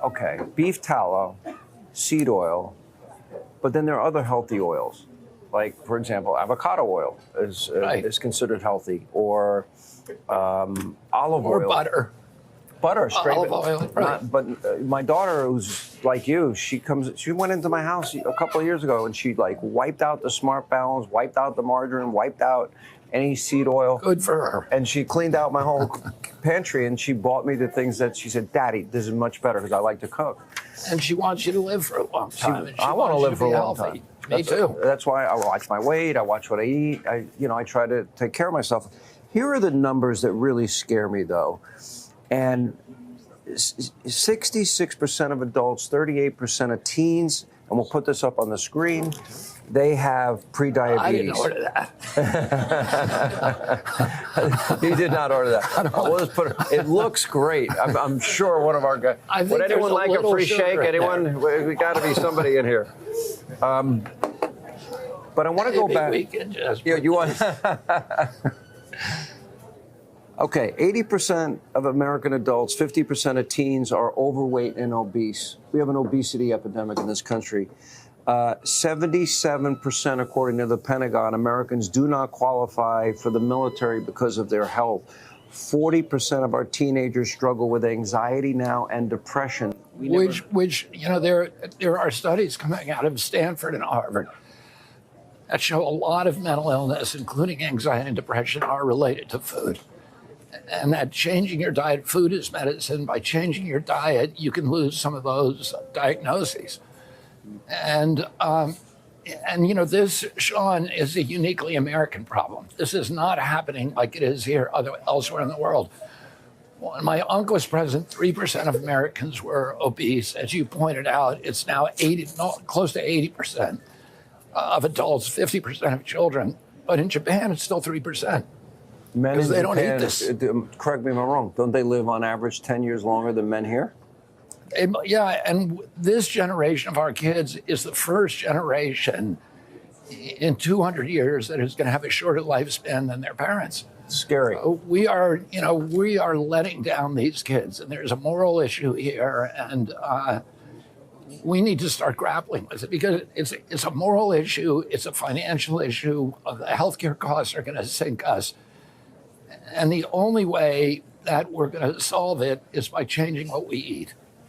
okay, beef tallow, seed oil, but then there are other healthy oils. Like, for example, avocado oil is considered healthy, or olive oil. Or butter. Butter, straight olive oil, right. But my daughter, who's like you, she went into my house a couple of years ago, and she like wiped out the Smart Balance, wiped out the margarine, wiped out any seed oil. Good for her. And she cleaned out my whole pantry, and she bought me the things that she said, Daddy, this is much better because I like to cook. And she wants you to live for a long time. I want to live for a long time. Me too. That's why I watch my weight. I watch what I eat. I try to take care of myself. Here are the numbers that really scare me, though. And 66% of adults, 38% of teens, and we'll put this up on the screen, they have pre-diabetes. I didn't order that. You did not order that. We'll just put it looks great. I'm sure one of our guys. Would anyone like a free shake? Anyone? We got to be somebody in here. But I want to go back. We can just You want? Okay, 80% of American adults, 50% of teens are overweight and obese. We have an obesity epidemic in this country. 77%, according to the Pentagon, Americans do not qualify for the military because of their health. 40% of our teenagers struggle with anxiety now and depression. Which there are studies coming out of Stanford and Harvard that show a lot of mental illness, including anxiety and depression, are related to food. And that changing your diet, food is medicine. By changing your diet, you can lose some of those diagnoses. And this, Sean, is a uniquely American problem. This is not happening like it is here elsewhere in the world. When my uncle was president, 3% of Americans were obese. As you pointed out, it's now close to 80% of adults, 50% of children. But in Japan, it's still 3%. Men in they don't Japan, eat this. Correct me if I'm wrong, don't they live on average 10 years longer than men here? Yeah, and this generation of our kids is the first generation in 200 years that is going to have a shorter lifespan than their parents. Scary. So we are letting down these kids, and there's a moral issue here, and we need to start grappling with it because it's a moral issue, it's a financial issue. The healthcare costs are going to sink us. And the only way that we're going to solve it is by changing what we eat.